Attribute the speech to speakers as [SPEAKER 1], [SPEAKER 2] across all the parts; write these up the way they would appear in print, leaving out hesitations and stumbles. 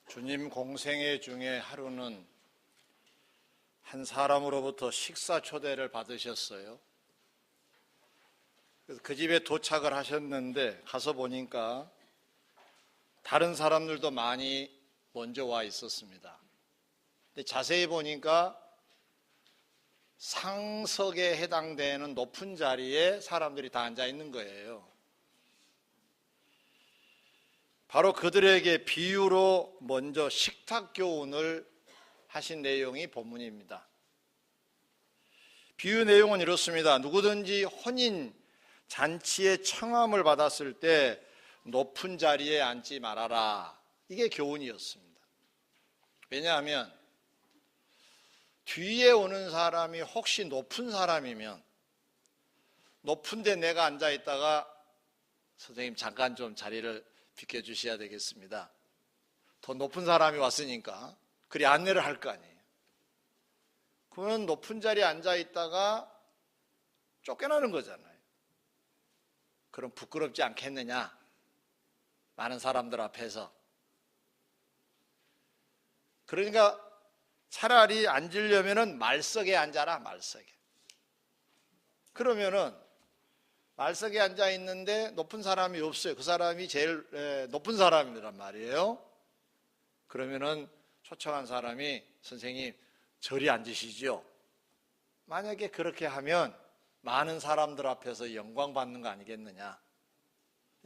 [SPEAKER 1] 주님 공생애 중에 하루는 한 사람으로부터 식사 초대를 받으셨어요. 그래서 그 집에 도착을 하셨는데 가서 보니까 다른 사람들도 많이 먼저 와 있었습니다. 근데 자세히 보니까 상석에 해당되는 높은 자리에 사람들이 다 앉아 있는 거예요. 바로 그들에게 비유로 먼저 식탁 교훈을 하신 내용이 본문입니다. 비유 내용은 이렇습니다. 누구든지 혼인 잔치에 청함을 받았을 때 높은 자리에 앉지 말아라. 이게 교훈이었습니다. 왜냐하면 뒤에 오는 사람이 혹시 높은 사람이면 높은 데 내가 앉아 있다가 선생님 잠깐 좀 자리를 비켜주셔야 되겠습니다. 더 높은 사람이 왔으니까 그리 안내를 할 거 아니에요. 그러면 높은 자리에 앉아 있다가 쫓겨나는 거잖아요. 그럼 부끄럽지 않겠느냐? 많은 사람들 앞에서. 그러니까 차라리 앉으려면은 말석에 앉아라, 말석에. 그러면은 말석에 앉아 있는데 높은 사람이 없어요. 그 사람이 제일 높은 사람이란 말이에요. 그러면은 초청한 사람이 선생님 저리 앉으시죠. 만약에 그렇게 하면 많은 사람들 앞에서 영광 받는 거 아니겠느냐.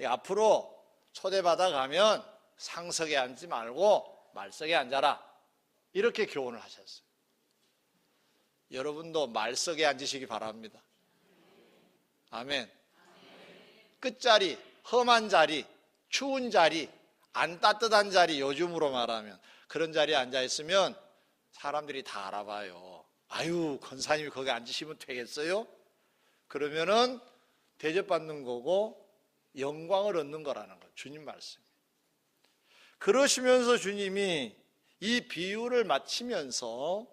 [SPEAKER 1] 앞으로 초대받아 가면 상석에 앉지 말고 말석에 앉아라. 이렇게 교훈을 하셨어요. 여러분도 말석에 앉으시기 바랍니다. 아멘. 끝자리, 험한 자리, 추운 자리, 안 따뜻한 자리, 요즘으로 말하면 그런 자리에 앉아있으면 사람들이 다 알아봐요. 아유, 권사님이 거기 앉으시면 되겠어요? 그러면은 대접받는 거고 영광을 얻는 거라는 거예요. 주님 말씀. 그러시면서 주님이 이 비유를 마치면서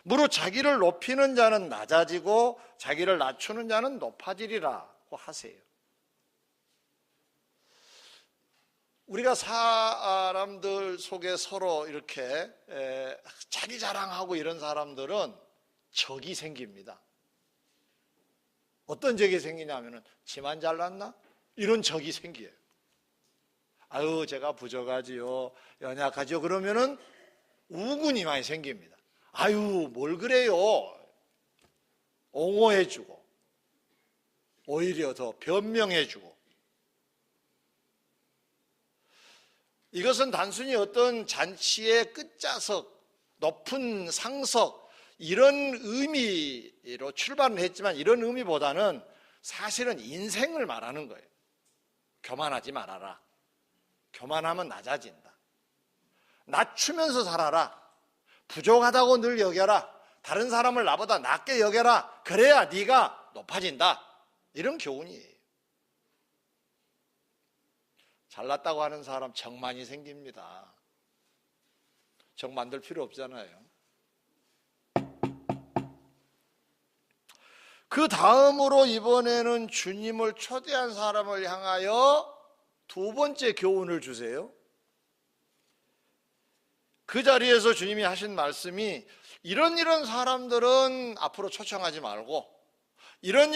[SPEAKER 1] 무릇 자기를 높이는 자는 낮아지고 자기를 낮추는 자는 높아지리라고 하세요. 우리가 사람들 속에 서로 이렇게 자기 자랑하고 이런 사람들은 적이 생깁니다. 어떤 적이 생기냐면은 지만 잘났나? 이런 적이 생겨요. 아유, 제가 부족하지요, 연약하지요. 그러면은 우군이 많이 생깁니다. 아유, 뭘 그래요? 옹호해주고 오히려 더 변명해주고. 이것은 단순히 어떤 잔치의 끝자석, 높은 상석 이런 의미로 출발을 했지만 이런 의미보다는 사실은 인생을 말하는 거예요. 교만하지 말아라. 교만하면 낮아진다. 낮추면서 살아라. 부족하다고 늘 여겨라. 다른 사람을 나보다 낮게 여겨라. 그래야 네가 높아진다. 이런 교훈이에요. 잘났다고 하는 사람 정 많이 생깁니다. 정 만들 필요 없잖아요. 그 다음으로 이번에는 주님을 초대한 사람을 향하여 두 번째 교훈을 주세요. 그 자리에서 주님이 하신 말씀이 이런 사람들은 앞으로 초청하지 말고 이런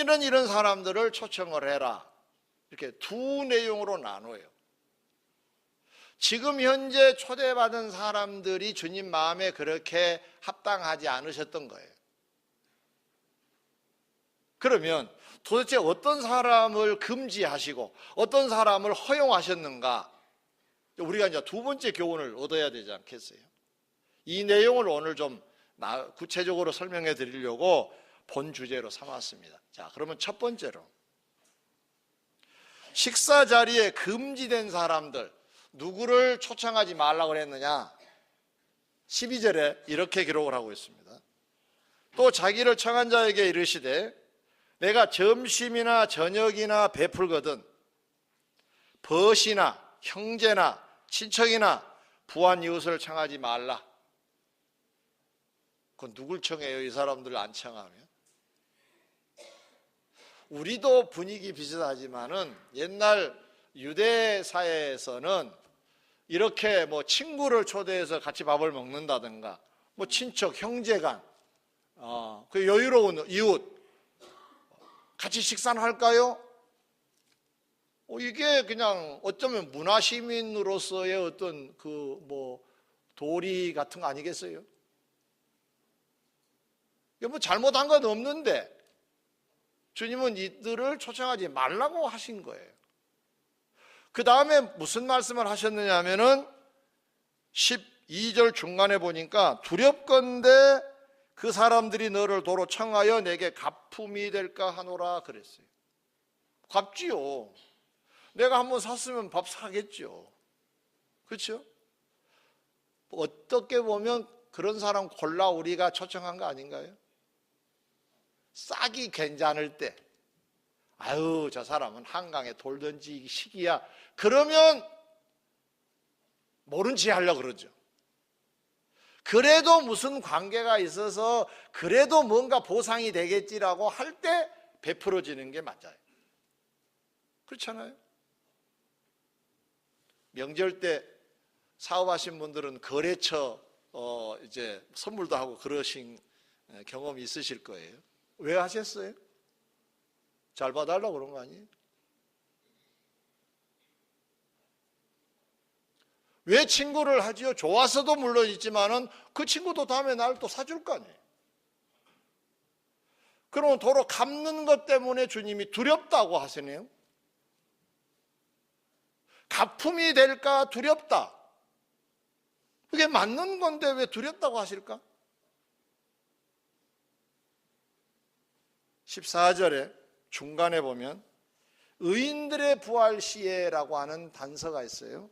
[SPEAKER 1] 사람들을 초청을 해라. 이렇게 두 내용으로 나눠요. 지금 현재 초대받은 사람들이 주님 마음에 그렇게 합당하지 않으셨던 거예요. 그러면 도대체 어떤 사람을 금지하시고 어떤 사람을 허용하셨는가? 우리가 이제 두 번째 교훈을 얻어야 되지 않겠어요? 이 내용을 오늘 좀 구체적으로 설명해 드리려고 본 주제로 삼았습니다. 자, 그러면 첫 번째로 식사 자리에 금지된 사람들, 누구를 초청하지 말라고 했느냐? 12절에 이렇게 기록을 하고 있습니다. 또 자기를 청한 자에게 이르시되 내가 점심이나 저녁이나 베풀거든 벗이나 형제나 친척이나 부한 이웃을 청하지 말라. 그건 누굴 청해요? 이 사람들을 안 청하면? 우리도 분위기 비슷하지만은 옛날 유대 사회에서는 이렇게 뭐 친구를 초대해서 같이 밥을 먹는다든가, 뭐 친척, 형제간, 그 여유로운 이웃 같이 식사를 할까요? 이게 그냥 어쩌면 문화시민으로서의 어떤 그 뭐 도리 같은 거 아니겠어요? 이게 뭐 잘못한 건 없는데 주님은 이들을 초청하지 말라고 하신 거예요. 그 다음에 무슨 말씀을 하셨느냐 하면은 12절 중간에 보니까 두렵건대 그 사람들이 너를 도로 청하여 내게 갚음이 될까 하노라 그랬어요. 갚지요. 내가 한번 샀으면 밥 사겠죠. 그렇죠? 어떻게 보면 그런 사람 골라 우리가 초청한 거 아닌가요? 싹이 괜찮을 때, 아유 저 사람은 한강에 돌 던지기 시기야, 그러면 모른 체 하려고 그러죠. 그래도 무슨 관계가 있어서 그래도 뭔가 보상이 되겠지라고 할 때 베풀어지는 게 맞아요. 그렇잖아요. 명절 때 사업하신 분들은 거래처 이제 선물도 하고 그러신 경험이 있으실 거예요. 왜 하셨어요? 잘 봐달라고 그런 거 아니에요? 왜 친구를 하지요? 좋아서도 물론 있지만은 그 친구도 다음에 날 또 사줄 거 아니에요. 그러면 도로 갚는 것 때문에 주님이 두렵다고 하시네요. 갚음이 될까 두렵다. 그게 맞는 건데 왜 두렵다고 하실까? 14절에 중간에 보면 의인들의 부활 시에라고 하는 단서가 있어요.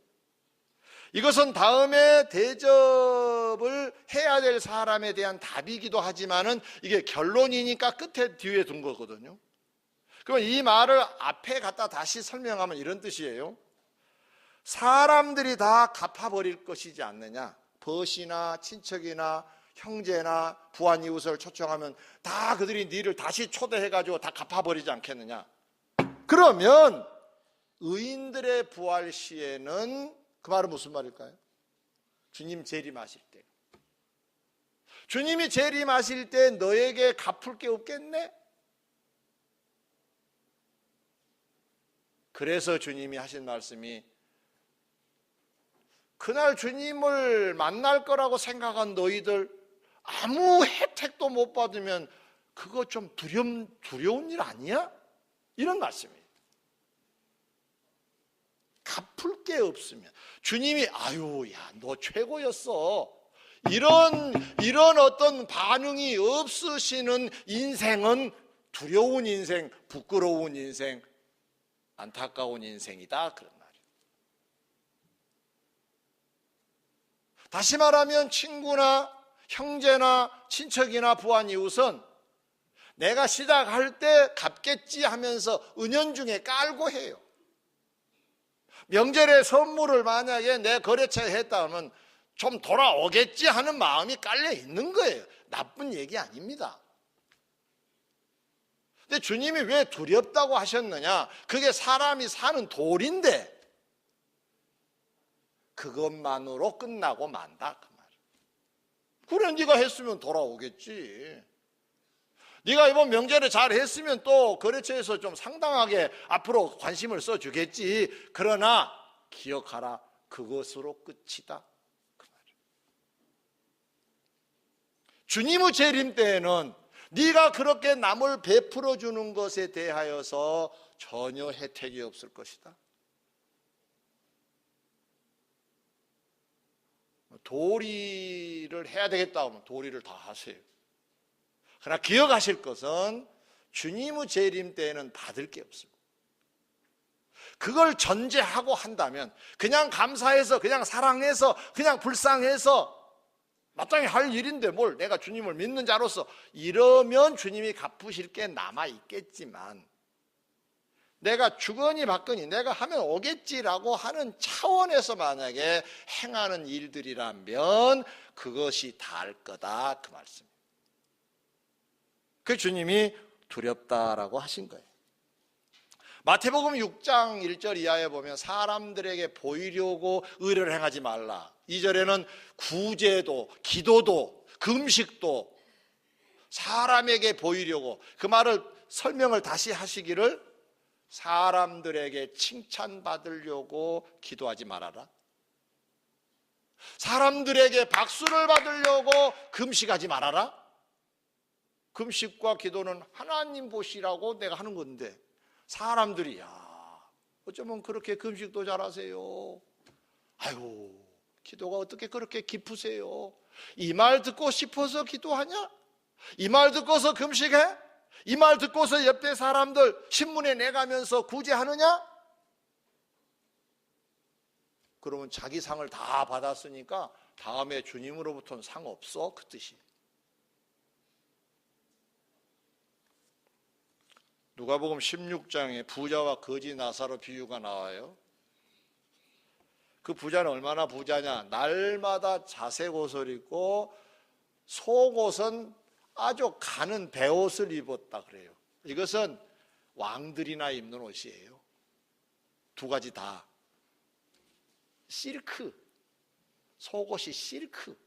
[SPEAKER 1] 이것은 다음에 대접을 해야 될 사람에 대한 답이기도 하지만은 이게 결론이니까 끝에 뒤에 둔 거거든요. 그러면 이 말을 앞에 갖다 다시 설명하면 이런 뜻이에요. 사람들이 다 갚아버릴 것이지 않느냐. 벗이나 친척이나 형제나 부한 이웃을 초청하면 다 그들이 니를 다시 초대해가지고 다 갚아버리지 않겠느냐. 그러면 의인들의 부활 시에는 그 말은 무슨 말일까요? 주님 재림하실 때, 주님이 재림하실 때 너에게 갚을 게 없겠네? 그래서 주님이 하신 말씀이 그날 주님을 만날 거라고 생각한 너희들 아무 혜택도 못 받으면 그거 좀 두려운 일 아니야? 이런 말씀이에요. 갚을 게 없으면 주님이 아유 야 너 최고였어 이런 어떤 반응이 없으시는 인생은 두려운 인생, 부끄러운 인생, 안타까운 인생이다 그런 말이에요. 다시 말하면 친구나 형제나 친척이나 부한 이웃은 내가 시작할 때 갚겠지 하면서 은연중에 깔고 해요. 명절에 선물을 만약에 내 거래처에 했다면 좀 돌아오겠지 하는 마음이 깔려 있는 거예요. 나쁜 얘기 아닙니다. 근데 주님이 왜 두렵다고 하셨느냐? 그게 사람이 사는 도리인데 그것만으로 끝나고 만다 그 말이에요. 그래 네가 했으면 돌아오겠지. 네가 이번 명절에 잘 했으면 또 거래처에서 좀 상당하게 앞으로 관심을 써주겠지. 그러나 기억하라, 그것으로 끝이다 그 말이에요. 주님의 재림 때에는 네가 그렇게 남을 베풀어 주는 것에 대하여서 전혀 혜택이 없을 것이다. 도리를 해야 되겠다 하면 도리를 다 하세요. 그러나 기억하실 것은 주님의 재림 때에는 받을 게 없습니다. 그걸 전제하고 한다면 그냥 감사해서 그냥 사랑해서 그냥 불쌍해서 마땅히 할 일인데 뭘 내가 주님을 믿는 자로서 이러면 주님이 갚으실 게 남아있겠지만 내가 주거니 받거니 내가 하면 오겠지라고 하는 차원에서 만약에 행하는 일들이라면 그것이 다할 거다 그 말씀입니다. 그 주님이 두렵다라고 하신 거예요. 마태복음 6장 1절 이하에 보면 사람들에게 보이려고 의를 행하지 말라. 2절에는 구제도, 기도도, 금식도 사람에게 보이려고, 그 말을 설명을 다시 하시기를 사람들에게 칭찬받으려고 기도하지 말아라. 사람들에게 박수를 받으려고 금식하지 말아라. 금식과 기도는 하나님 보시라고 내가 하는 건데, 사람들이 어쩌면 그렇게 금식도 잘하세요, 아이고 기도가 어떻게 그렇게 깊으세요, 이 말 듣고 싶어서 기도하냐? 이 말 듣고서 금식해? 이 말 듣고서 옆에 사람들 신문에 내가면서 구제하느냐? 그러면 자기 상을 다 받았으니까 다음에 주님으로부터는 상 없어, 그 뜻이. 누가복음 16장에 부자와 거지 나사로 비유가 나와요. 그 부자는 얼마나 부자냐? 날마다 자색 옷을 입고 속옷은 아주 가는 베옷을 입었다 그래요. 이것은 왕들이나 입는 옷이에요. 두 가지 다 실크, 속옷이 실크.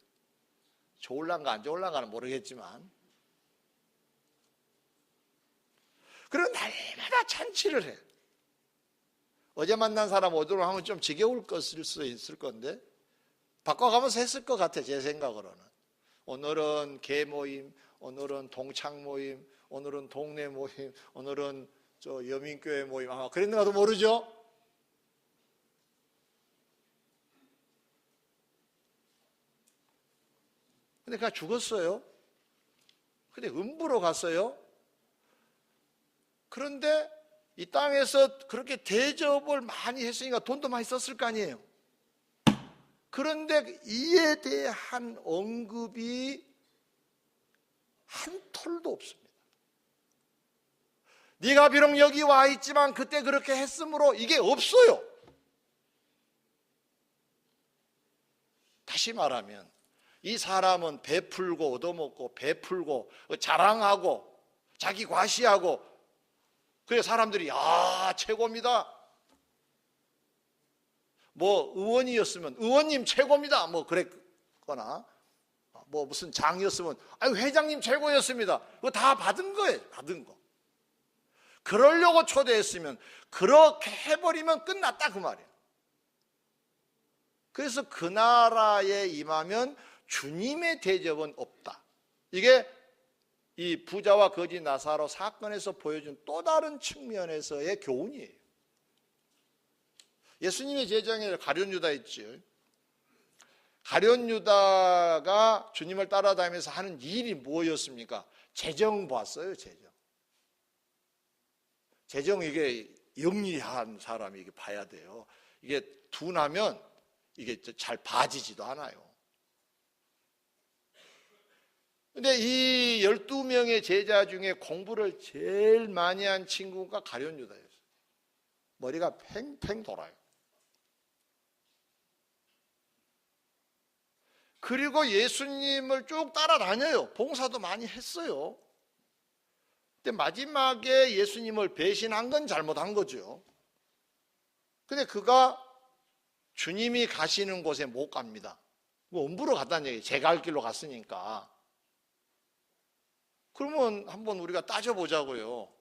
[SPEAKER 1] 좋을란가 안 좋을란가는 모르겠지만, 그리고 날마다 잔치를 해. 어제 만난 사람 오도록 하면 좀 지겨울 것일 수 있을 건데 바꿔가면서 했을 것 같아, 제 생각으로는. 오늘은 개 모임, 오늘은 동창 모임, 오늘은 동네 모임, 오늘은 저 여민교회 모임, 아마 그랬는가도 모르죠. 근데 그가 죽었어요. 근데 음부로 갔어요. 그런데 이 땅에서 그렇게 대접을 많이 했으니까 돈도 많이 썼을 거 아니에요. 그런데 이에 대한 언급이 한 톨도 없습니다. 네가 비록 여기 와 있지만 그때 그렇게 했으므로, 이게 없어요. 다시 말하면 이 사람은 베풀고 얻어먹고 베풀고 자랑하고 자기 과시하고, 그래 사람들이 최고입니다, 뭐 의원이었으면 의원님 최고입니다, 뭐 그랬거나, 뭐 무슨 장이었으면 회장님 최고였습니다, 그거 다 받은 거예요. 받은 거. 그러려고 초대했으면 그렇게 해버리면 끝났다, 그 말이에요. 그래서 그 나라에 임하면 주님의 대접은 없다. 이게 이 부자와 거지 나사로 사건에서 보여준 또 다른 측면에서의 교훈이에요. 예수님의 제자에 가룟 유다 있죠. 가룟 유다가 주님을 따라다니면서 하는 일이 뭐였습니까? 재정 봤어요, 재정. 재정, 이게 영리한 사람이 이게 봐야 돼요. 이게 둔하면 이게 잘 봐지지도 않아요. 근데 이 12명의 제자 중에 공부를 제일 많이 한 친구가 가룟 유다였어요. 머리가 팽팽 돌아요. 그리고 예수님을 쭉 따라다녀요. 봉사도 많이 했어요. 근데 마지막에 예수님을 배신한 건 잘못한 거죠. 근데 그가 주님이 가시는 곳에 못 갑니다. 음부로 갔다는 얘기예요. 제 갈 길로 갔으니까. 그러면 한번 우리가 따져보자고요.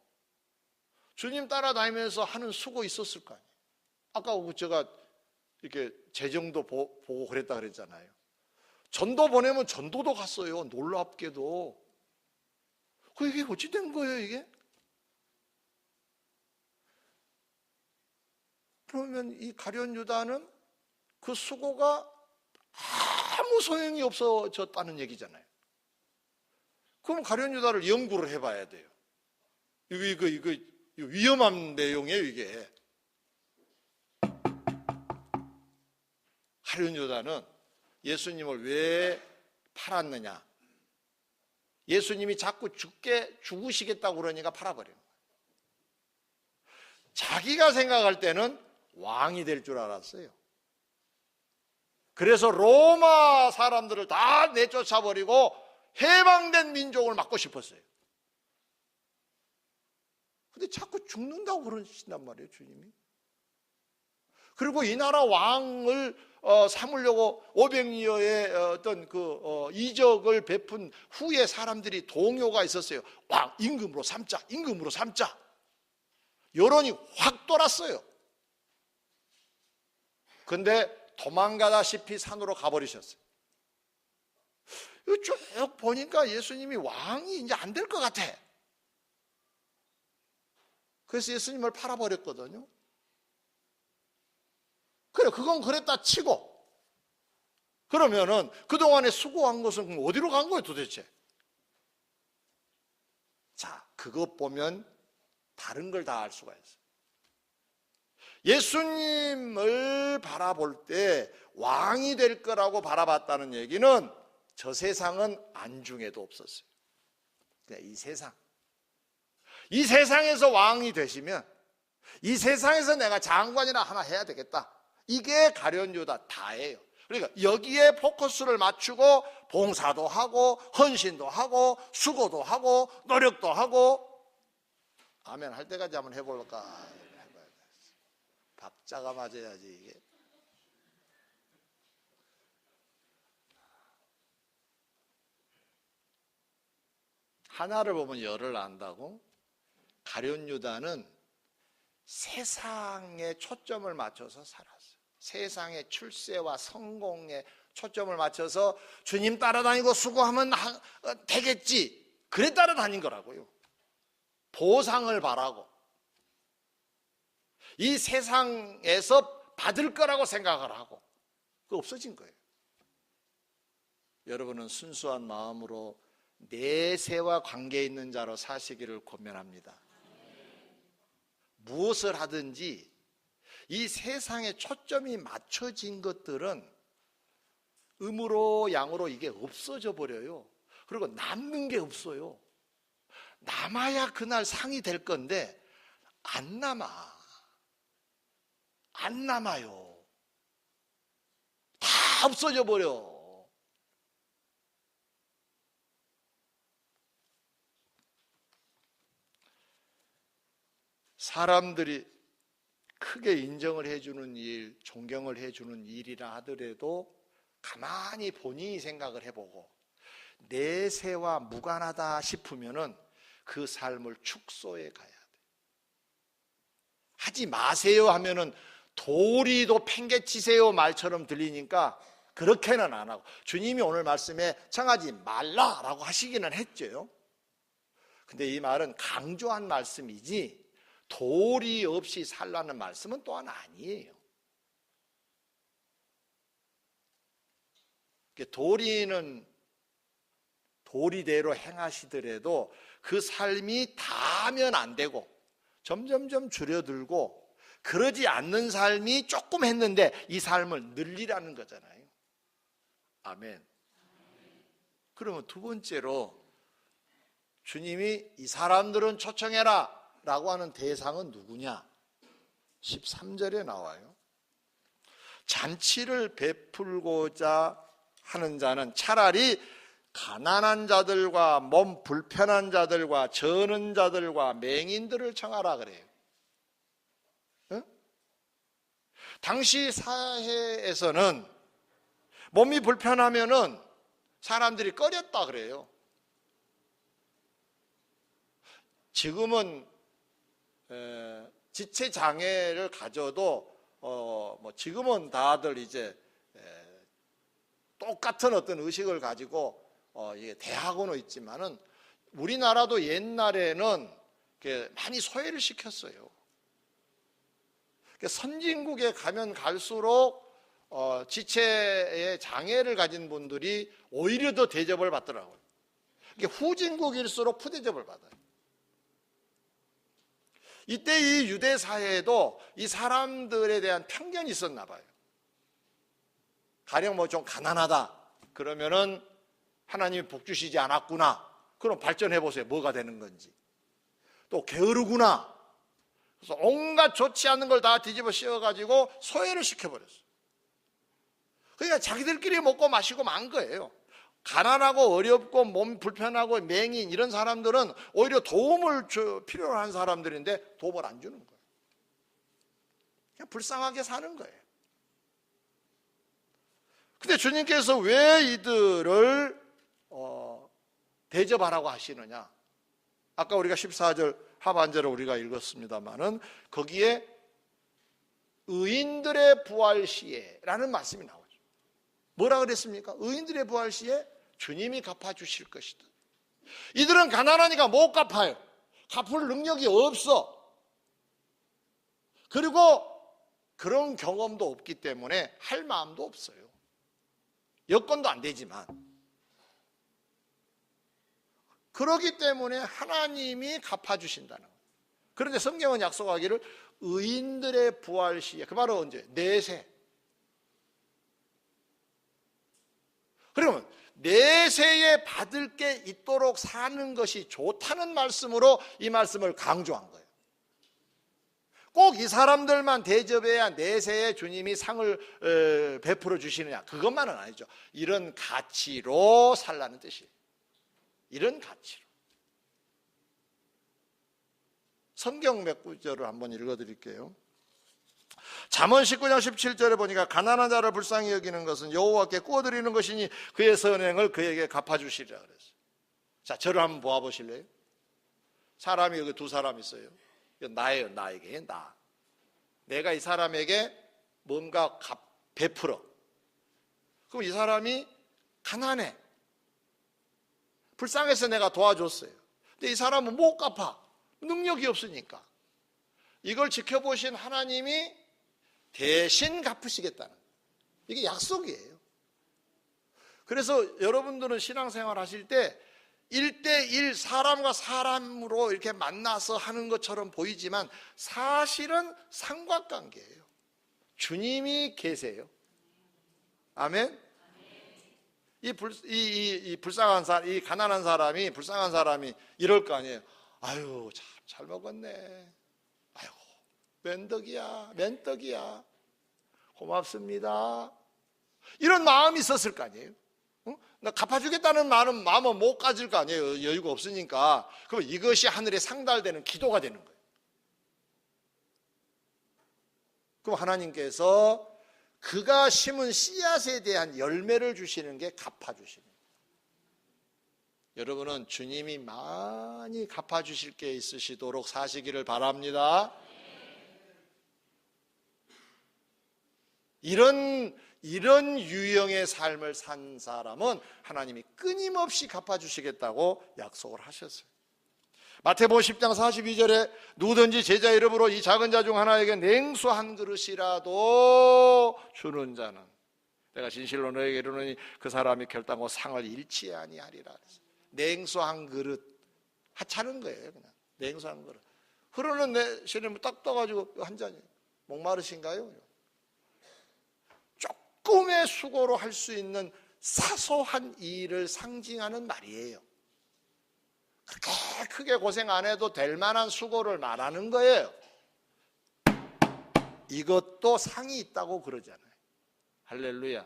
[SPEAKER 1] 주님 따라다니면서 하는 수고 있었을 거 아니에요. 아까 제가 이렇게 재정도 보고 그랬다 그랬잖아요. 전도 보내면 전도도 갔어요. 놀랍게도. 이게 어찌 된 거예요, 이게? 그러면 이 가룟 유다는 그 수고가 아무 소용이 없어졌다는 얘기잖아요. 그럼 가룟 유다를 연구를 해봐야 돼요. 이거 위험한 내용이에요, 이게. 가룟 유다는 예수님을 왜 팔았느냐? 예수님이 자꾸 죽으시겠다고 그러니까 팔아버려요. 자기가 생각할 때는 왕이 될 줄 알았어요. 그래서 로마 사람들을 다 내쫓아버리고 해방된 민족을 맡고 싶었어요. 근데 자꾸 죽는다고 그러신단 말이에요, 주님이. 그리고 이 나라 왕을 삼으려고 500여의 어떤 이적을 베푼 후에 사람들이 동요가 있었어요. 왕 임금으로 삼자, 임금으로 삼자. 여론이 확 돌았어요. 근데 도망가다시피 산으로 가버리셨어요. 쭉 보니까 예수님이 왕이 이제 안 될 것 같아. 그래서 예수님을 팔아버렸거든요. 그래, 그건 그랬다 치고, 그러면은 그동안에 수고한 것은 어디로 간 거예요, 도대체? 자, 그것 보면 다른 걸 다 알 수가 있어요. 예수님을 바라볼 때 왕이 될 거라고 바라봤다는 얘기는 저 세상은 안중에도 없었어요. 그냥 이 세상에서 왕이 되시면 이 세상에서 내가 장관이나 하나 해야 되겠다. 이게 가룟 유다 다예요. 그러니까 여기에 포커스를 맞추고 봉사도 하고 헌신도 하고 수고도 하고 노력도 하고. 아멘 할 때까지 한번 해볼까? 해봐야 돼. 박자가 맞아야지 이게. 하나를 보면 열을 안다고? 가룟 유다는 세상에 초점을 맞춰서 살았어요. 세상의 출세와 성공에 초점을 맞춰서 주님 따라다니고 수고하면 되겠지. 그래 따라다닌 거라고요. 보상을 바라고 이 세상에서 받을 거라고 생각을 하고 그거 없어진 거예요. 여러분은 순수한 마음으로 내세와 관계 있는 자로 사시기를 권면합니다. 무엇을 하든지 이 세상에 초점이 맞춰진 것들은 음으로 양으로 이게 없어져 버려요. 그리고 남는 게 없어요. 남아야 그날 상이 될 건데 안 남아요. 다 없어져 버려. 사람들이 크게 인정을 해주는 일, 존경을 해주는 일이라 하더라도 가만히 본인이 생각을 해보고 내세와 무관하다 싶으면은 그 삶을 축소해 가야 돼. 하지 마세요 하면은 도리도 팽개치세요 말처럼 들리니까 그렇게는 안 하고, 주님이 오늘 말씀에 청하지 말라라고 하시기는 했죠. 근데 이 말은 강조한 말씀이지 도리 없이 살라는 말씀은 또한 아니에요. 도리는 도리대로 행하시더라도 그 삶이 다하면 안 되고 점점점 줄여들고, 그러지 않는 삶이 조금 했는데 이 삶을 늘리라는 거잖아요. 아멘. 그러면 두 번째로 주님이 이 사람들은 초청해라 라고 하는 대상은 누구냐? 13절에 나와요. 잔치를 베풀고자 하는 자는 차라리 가난한 자들과 몸 불편한 자들과 저는 자들과 맹인들을 청하라 그래요. 응? 당시 사회에서는 몸이 불편하면은 사람들이 꺼렸다 그래요. 지금은 지체 장애를 가져도 지금은 다들 이제 똑같은 어떤 의식을 가지고 대하고는 있지만은 우리나라도 옛날에는 많이 소외를 시켰어요. 선진국에 가면 갈수록 지체의 장애를 가진 분들이 오히려 더 대접을 받더라고요. 후진국일수록 푸대접을 받아요. 이때 이 유대 사회에도 이 사람들에 대한 편견이 있었나 봐요. 가령 좀 가난하다 그러면은 하나님이 복 주시지 않았구나. 그럼 발전해 보세요. 뭐가 되는 건지. 또 게으르구나. 그래서 온갖 좋지 않은 걸 다 뒤집어 씌워가지고 소외를 시켜버렸어요. 그러니까 자기들끼리 먹고 마시고 만 거예요. 가난하고 어렵고 몸 불편하고 맹인 이런 사람들은 오히려 도움을 필요로 하는 사람들인데 도움을 안 주는 거예요. 그냥 불쌍하게 사는 거예요. 근데 주님께서 왜 이들을 대접하라고 하시느냐? 아까 우리가 14절 하반절을 우리가 읽었습니다마는 거기에 의인들의 부활 시에라는 말씀이 나오죠. 뭐라 그랬습니까? 의인들의 부활 시에 주님이 갚아주실 것이다. 이들은 가난하니까 못 갚아요. 갚을 능력이 없어. 그리고 그런 경험도 없기 때문에 할 마음도 없어요. 여건도 안 되지만. 그렇기 때문에 하나님이 갚아주신다는 거예요. 그런데 성경은 약속하기를 의인들의 부활 시에, 그 말은 언제? 내세. 그러면 내세에 받을 게 있도록 사는 것이 좋다는 말씀으로 이 말씀을 강조한 거예요. 꼭 이 사람들만 대접해야 내세에 주님이 상을 베풀어 주시느냐, 그것만은 아니죠. 이런 가치로 살라는 뜻이에요. 이런 가치로. 성경 몇 구절을 한번 읽어드릴게요. 잠언 19장 17절에 보니까 가난한 자를 불쌍히 여기는 것은 여호와께 구워드리는 것이니 그의 선행을 그에게 갚아주시리라 그랬어요. 자, 저를 한번 보아보실래요? 사람이 여기 두 사람 있어요. 이건 나예요. 나에게 나. 내가 이 사람에게 뭔가 베풀어. 그럼 이 사람이 가난해. 불쌍해서 내가 도와줬어요. 근데 이 사람은 못 갚아. 능력이 없으니까. 이걸 지켜보신 하나님이 대신 갚으시겠다는 거예요. 이게 약속이에요. 그래서 여러분들은 신앙생활 하실 때 1대1 사람과 사람으로 이렇게 만나서 하는 것처럼 보이지만 사실은 삼각관계예요. 주님이 계세요. 아멘. 이 불쌍한 사람, 이 가난한 사람이, 불쌍한 사람이 이럴 거 아니에요. 아유, 참 잘 먹었네. 아이고, 면떡이야, 면떡이야. 고맙습니다. 이런 마음이 있었을 거 아니에요. 나 갚아주겠다는 마음은 못 가질 거 아니에요. 여유가 없으니까. 그럼 이것이 하늘에 상달되는 기도가 되는 거예요. 그럼 하나님께서 그가 심은 씨앗에 대한 열매를 주시는 게 갚아주시는 거예요. 여러분은 주님이 많이 갚아주실 게 있으시도록 사시기를 바랍니다. 이런 유형의 삶을 산 사람은 하나님이 끊임없이 갚아주시겠다고 약속을 하셨어요. 마태복음 10장 42절에 누구든지 제자 이름으로 이 작은 자 중 하나에게 냉수 한 그릇이라도 주는 자는 내가 진실로 너에게 이르노니 그 사람이 결단코 상을 잃지 아니하리라. 냉수 한 그릇 하찮은 거예요. 그냥 냉수 한 그릇. 흐르는 내 시름을 딱 떠가지고 한 잔이에요. 목마르신가요? 조금의 수고로 할 수 있는 사소한 일을 상징하는 말이에요. 그렇게 크게 고생 안 해도 될 만한 수고를 말하는 거예요. 이것도 상이 있다고 그러잖아요. 할렐루야.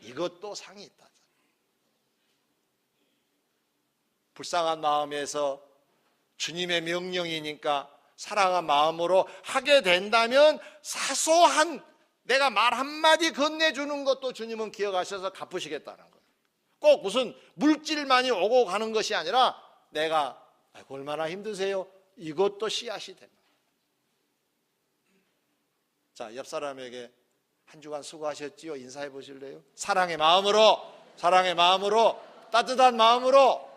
[SPEAKER 1] 이것도 상이 있다. 불쌍한 마음에서 주님의 명령이니까 사랑한 마음으로 하게 된다면 사소한 내가 말 한마디 건네주는 것도 주님은 기억하셔서 갚으시겠다는 거예요. 꼭 무슨 물질만이 오고 가는 것이 아니라 내가 얼마나 힘드세요? 이것도 씨앗이 되는 거예요. 자, 옆 사람에게 한 주간 수고하셨지요? 인사해 보실래요? 사랑의 마음으로 따뜻한 마음으로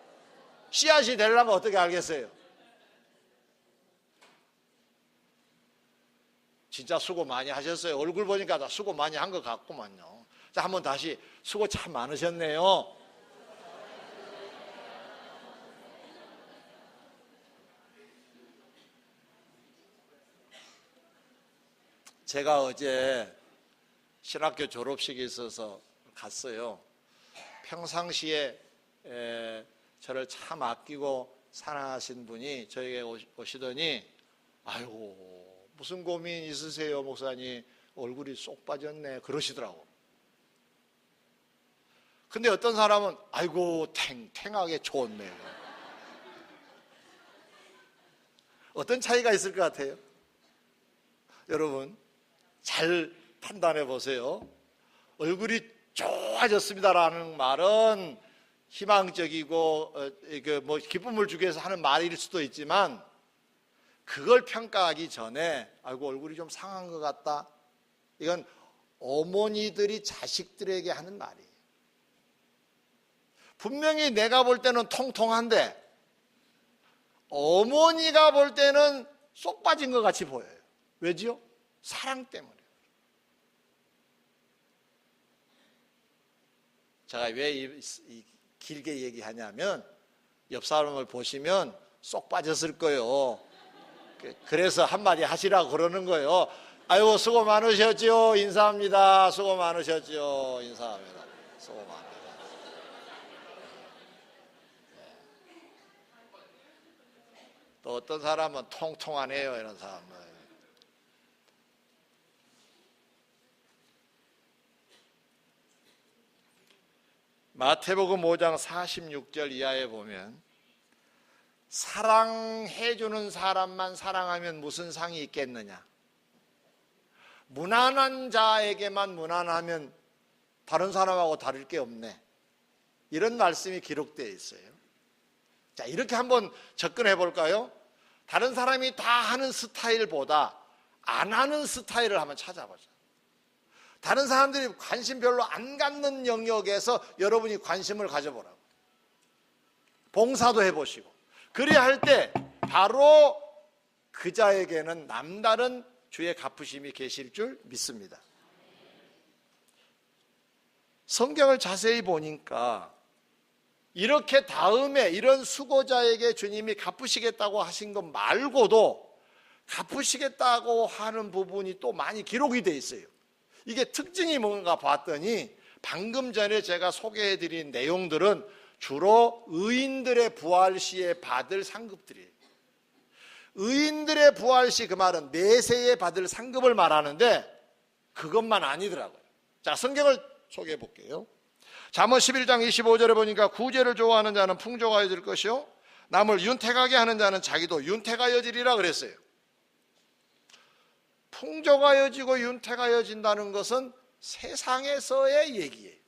[SPEAKER 1] 씨앗이 되려면 어떻게 알겠어요? 진짜 수고 많이 하셨어요. 얼굴 보니까 다 수고 많이 한 것 같구만요. 자, 한번 다시 수고 참 많으셨네요. 제가 어제 신학교 졸업식이 있어서 갔어요. 평상시에 저를 참 아끼고 사랑하신 분이 저에게 오시더니 아이고 무슨 고민 있으세요 목사님? 얼굴이 쏙 빠졌네 그러시더라고. 근데 어떤 사람은 아이고 탱탱하게 좋네. 어떤 차이가 있을 것 같아요? 여러분 잘 판단해 보세요. 얼굴이 좋아졌습니다라는 말은 희망적이고 뭐 기쁨을 주기 위해서 하는 말일 수도 있지만, 그걸 평가하기 전에 아이고 얼굴이 좀 상한 것 같다, 이건 어머니들이 자식들에게 하는 말이에요. 분명히 내가 볼 때는 통통한데 어머니가 볼 때는 쏙 빠진 것 같이 보여요. 왜지요? 사랑 때문에. 제가 왜 길게 얘기하냐면, 옆 사람을 보시면 쏙 빠졌을 거예요. 그래서 한마디 하시라고 그러는 거예요. 아이고 수고 많으셨지요. 인사합니다. 수고 많으셨지요. 인사합니다. 수고 많으셨지요. 또 어떤 사람은 통통하네요. 이런 사람은. 마태복음 5장 46절 이하에 보면, 사랑해주는 사람만 사랑하면 무슨 상이 있겠느냐, 무난한 자에게만 무난하면 다른 사람하고 다를 게 없네, 이런 말씀이 기록되어 있어요. 자, 이렇게 한번 접근해 볼까요? 다른 사람이 다 하는 스타일보다 안 하는 스타일을 한번 찾아보자. 다른 사람들이 관심 별로 안 갖는 영역에서 여러분이 관심을 가져보라고. 봉사도 해보시고. 그래야 할 때 바로 그 자에게는 남다른 주의 갚으심이 계실 줄 믿습니다. 성경을 자세히 보니까 이렇게 다음에 이런 수고자에게 주님이 갚으시겠다고 하신 것 말고도 갚으시겠다고 하는 부분이 또 많이 기록이 돼 있어요. 이게 특징이 뭔가 봤더니 방금 전에 제가 소개해드린 내용들은 주로 의인들의 부활 시에 받을 상급들이에요. 의인들의 부활 시, 그 말은 내세에 받을 상급을 말하는데 그것만 아니더라고요. 자, 성경을 소개해 볼게요. 잠언 11장 25절에 보니까 구제를 좋아하는 자는 풍족하여질 것이요 남을 윤택하게 하는 자는 자기도 윤택하여지리라 그랬어요. 풍족하여지고 윤택하여진다는 것은 세상에서의 얘기예요.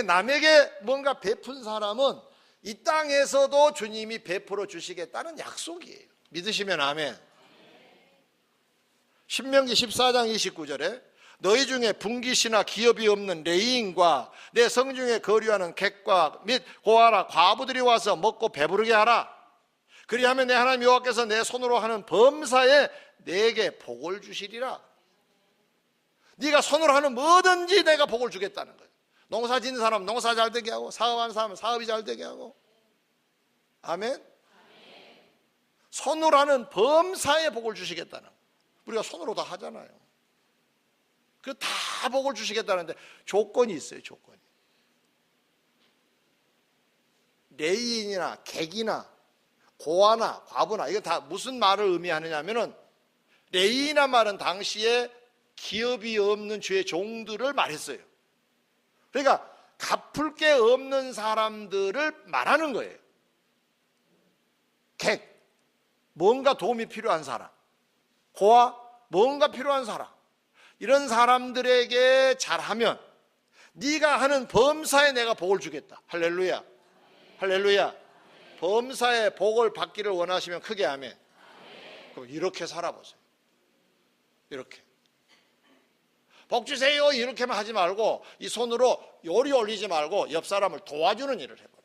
[SPEAKER 1] 남에게 뭔가 베푼 사람은 이 땅에서도 주님이 베풀어 주시겠다는 약속이에요. 믿으시면 아멘. 신명기 14장 29절에 너희 중에 분깃이나 기업이 없는 레위인과 내 성중에 거류하는 객과 및 고아라 과부들이 와서 먹고 배부르게 하라. 그리하면 내 하나님 여호와께서 내 손으로 하는 범사에 내게 복을 주시리라. 네가 손으로 하는 뭐든지 내가 복을 주겠다는 거예요. 농사 짓는 사람 농사 잘 되게 하고, 사업하는 사람 사업이 잘 되게 하고. 아멘. 손으로 하는 범사에 복을 주시겠다는 거예요. 우리가 손으로 다 하잖아요. 그 다 복을 주시겠다는데 조건이 있어요. 조건이. 레위인이나 객이나 고아나 과부나, 이거 다 무슨 말을 의미하느냐면은, 레위인이나 말은 당시에 기업이 없는 주의 종들을 말했어요. 그러니까 갚을 게 없는 사람들을 말하는 거예요. 객, 뭔가 도움이 필요한 사람. 고아, 뭔가 필요한 사람. 이런 사람들에게 잘하면 네가 하는 범사에 내가 복을 주겠다. 할렐루야. 할렐루야. 범사에 복을 받기를 원하시면 크게 아멘. 그럼 이렇게 살아보세요. 이렇게. 복 주세요 이렇게만 하지 말고, 이 손으로 요리 올리지 말고 옆 사람을 도와주는 일을 해버려요.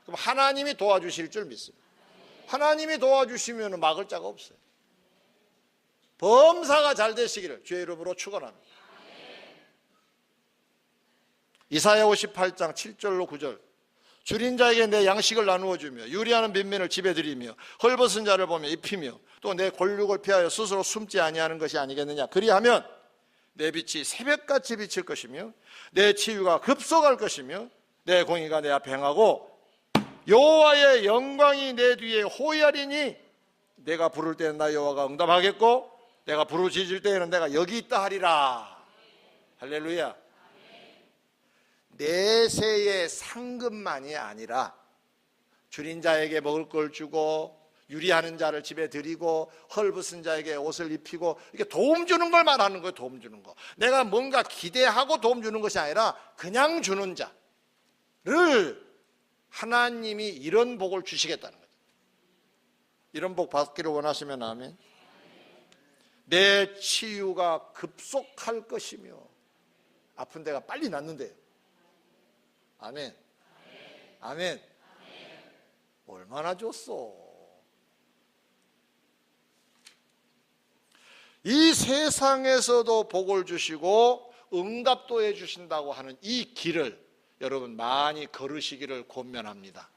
[SPEAKER 1] 그럼 하나님이 도와주실 줄 믿습니다. 하나님이 도와주시면 막을 자가 없어요. 범사가 잘 되시기를 주의 이름으로 축원합니다. 이사야 58장 7절로 9절. 줄인 자에게 내 양식을 나누어 주며 유리하는 빈민을 집에 들이며 헐벗은 자를 보며 입히며 또 내 골육을 피하여 스스로 숨지 아니하는 것이 아니겠느냐. 그리하면 내 빛이 새벽같이 비칠 것이며 내 치유가 급속할 것이며 내 공의가 내 앞에 행하고 여호와의 영광이 내 뒤에 호위하리니 내가 부를 때는 나 여호와가 응답하겠고 내가 부르짖을 때에는 내가 여기 있다 하리라. 할렐루야. 내세의 상급만이 아니라 줄인 자에게 먹을 걸 주고 유리하는 자를 집에 들이고 헐벗은 자에게 옷을 입히고 이렇게 도움 주는 걸 말하는 거예요. 도움 주는 거. 내가 뭔가 기대하고 도움 주는 것이 아니라 그냥 주는 자를 하나님이 이런 복을 주시겠다는 거죠. 이런 복 받기를 원하시면 아멘. 내 치유가 급속할 것이며 아픈 데가 빨리 낫는데요. 아멘. 아멘. 얼마나 좋소. 이 세상에서도 복을 주시고 응답도 해주신다고 하는 이 길을 여러분 많이 걸으시기를 권면합니다.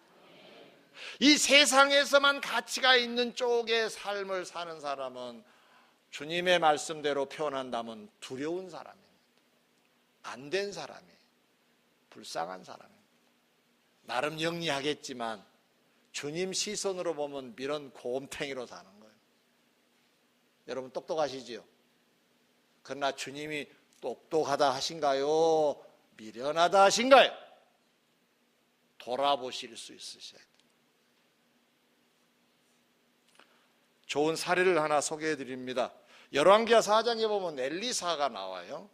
[SPEAKER 1] 이 세상에서만 가치가 있는 쪽의 삶을 사는 사람은 주님의 말씀대로 표현한다면 두려운 사람입니다. 안 된 사람이에요. 불쌍한 사람입니다. 나름 영리하겠지만 주님 시선으로 보면 미련 곰탱이로 사는 거예요. 여러분 똑똑하시지요? 그러나 주님이 똑똑하다 하신가요? 미련하다 하신가요? 돌아보실 수 있으셔야 돼요. 좋은 사례를 하나 소개해 드립니다. 열왕기하 4장에 보면 엘리사가 나와요.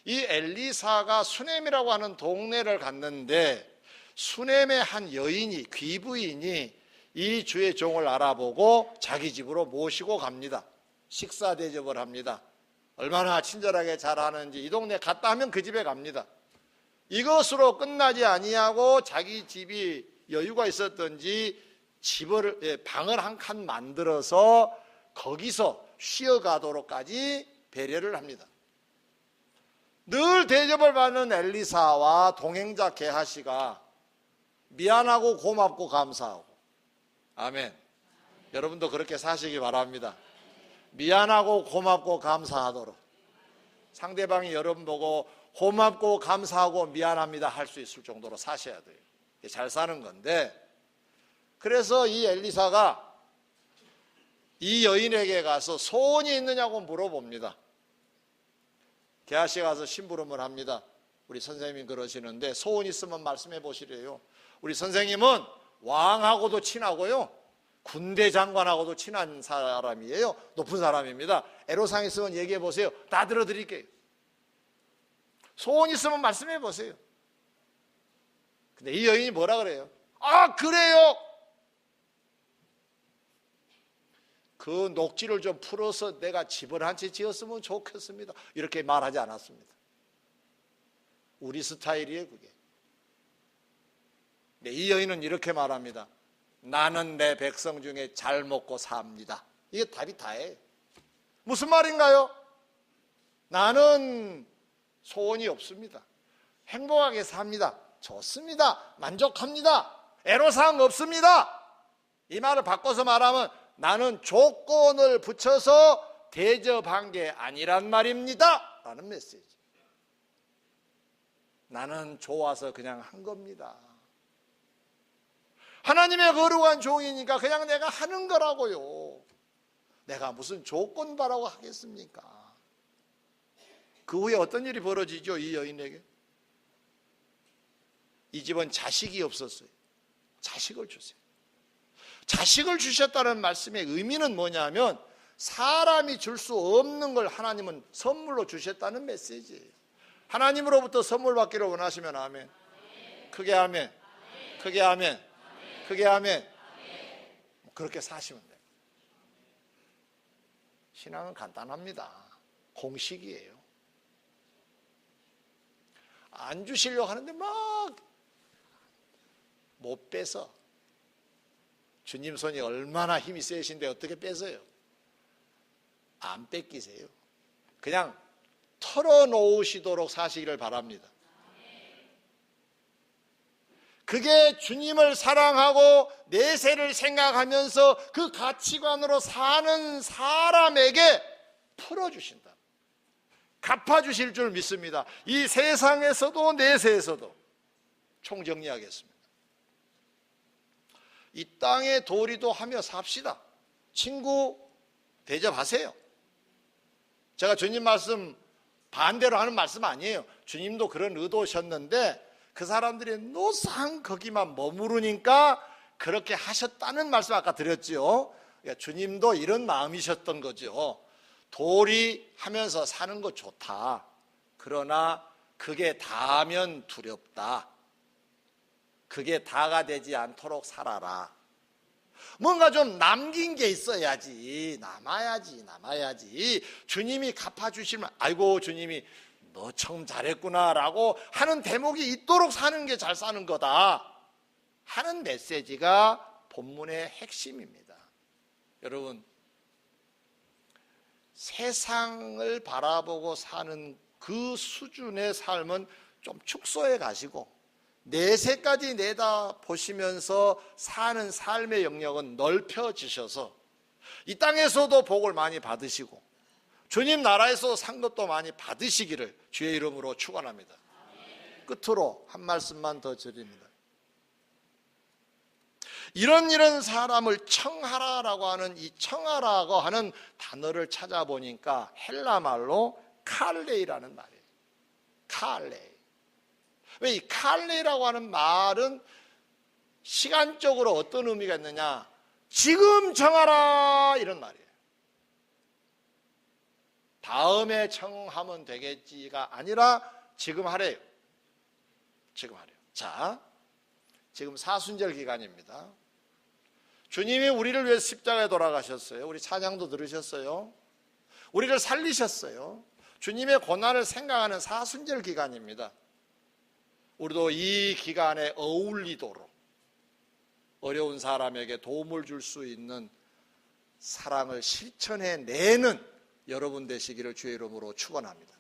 [SPEAKER 1] 이 엘리사가 수넴이라고 하는 동네를 갔는데 수넴의 한 여인이, 귀부인이 이 주의 종을 알아보고 자기 집으로 모시고 갑니다. 식사 대접을 합니다. 얼마나 친절하게 잘하는지 이 동네 갔다 하면 그 집에 갑니다. 이것으로 끝나지 아니하고 자기 집이 여유가 있었던지 방을 한 칸 만들어서 거기서 쉬어가도록까지 배려를 합니다. 늘 대접을 받는 엘리사와 동행자 게하시가 미안하고 고맙고 감사하고, 아멘. 여러분도 그렇게 사시기 바랍니다. 미안하고 고맙고 감사하도록 상대방이 여러분 보고 고맙고 감사하고 미안합니다 할 수 있을 정도로 사셔야 돼요. 잘 사는 건데, 그래서 이 엘리사가 이 여인에게 가서 소원이 있느냐고 물어봅니다. 게하시가 가서 심부름을 합니다. 우리 선생님이 그러시는데 소원 있으면 말씀해 보시래요. 우리 선생님은 왕하고도 친하고요, 군대 장관하고도 친한 사람이에요. 높은 사람입니다. 애로사항 있으면 얘기해 보세요. 다 들어드릴게요. 소원 있으면 말씀해 보세요. 근데 이 여인이 뭐라 그래요? 아, 그래요? 그 녹지를 좀 풀어서 내가 집을 한 채 지었으면 좋겠습니다. 이렇게 말하지 않았습니다. 우리 스타일이에요, 그게. 네, 이 여인은 이렇게 말합니다. 나는 내 백성 중에 잘 먹고 삽니다. 이게 답이 다예요. 무슨 말인가요? 나는 소원이 없습니다. 행복하게 삽니다. 좋습니다. 만족합니다. 애로사항 없습니다. 이 말을 바꿔서 말하면 나는 조건을 붙여서 대접한 게 아니란 말입니다 라는 메시지. 나는 좋아서 그냥 한 겁니다. 하나님의 거룩한 종이니까 그냥 내가 하는 거라고요. 내가 무슨 조건 바라고 하겠습니까? 그 후에 어떤 일이 벌어지죠? 이 여인에게 이 집은 자식이 없었어요. 자식을 주세요. 자식을 주셨다는 말씀의 의미는 뭐냐면 사람이 줄 수 없는 걸 하나님은 선물로 주셨다는 메시지예요. 하나님으로부터 선물 받기를 원하시면 아멘. 크게 아멘. 크게 아멘. 크게 아멘. 그렇게 사시면 돼요. 신앙은 간단합니다. 공식이에요. 안 주시려고 하는데 막 못 빼서, 주님 손이 얼마나 힘이 세신데 어떻게 뺏어요? 안 뺏기세요. 그냥 털어놓으시도록 사시기를 바랍니다. 그게 주님을 사랑하고 내세를 생각하면서 그 가치관으로 사는 사람에게 풀어주신다. 갚아주실 줄 믿습니다. 이 세상에서도 내세에서도. 총정리하겠습니다. 이 땅의 도리도 하며 삽시다. 친구 대접하세요. 제가 주님 말씀 반대로 하는 말씀 아니에요. 주님도 그런 의도셨는데 그 사람들이 노상 거기만 머무르니까 그렇게 하셨다는 말씀 아까 드렸죠. 그러니까 주님도 이런 마음이셨던 거죠. 도리 하면서 사는 거 좋다. 그러나 그게 다면 두렵다. 그게 다가 되지 않도록 살아라. 뭔가 좀 남긴 게 있어야지. 남아야지. 주님이 갚아주시면 아이고 주님이 너 참 잘했구나 라고 하는 대목이 있도록 사는 게 잘 사는 거다 하는 메시지가 본문의 핵심입니다. 여러분, 세상을 바라보고 사는 그 수준의 삶은 좀 축소해 가시고 내세까지 내다보시면서 사는 삶의 영역은 넓혀지셔서 이 땅에서도 복을 많이 받으시고 주님 나라에서 상급도 많이 받으시기를 주의 이름으로 축원합니다. 끝으로 한 말씀만 더 드립니다. 이런 사람을 청하라라고 하는 이 청하라고 하는 단어를 찾아보니까 헬라 말로 칼레이라는 말이에요. 칼레이. 왜 이 칼레이라고 하는 말은 시간적으로 어떤 의미가 있느냐? 지금 청하라 이런 말이에요. 다음에 청하면 되겠지가 아니라 지금 하래요. 지금 하래요. 자, 지금 사순절 기간입니다. 주님이 우리를 위해 십자가에 돌아가셨어요. 우리 찬양도 들으셨어요. 우리를 살리셨어요. 주님의 고난을 생각하는 사순절 기간입니다. 우리도 이 기간에 어울리도록 어려운 사람에게 도움을 줄 수 있는 사랑을 실천해내는 여러분 되시기를 주의 이름으로 축원합니다.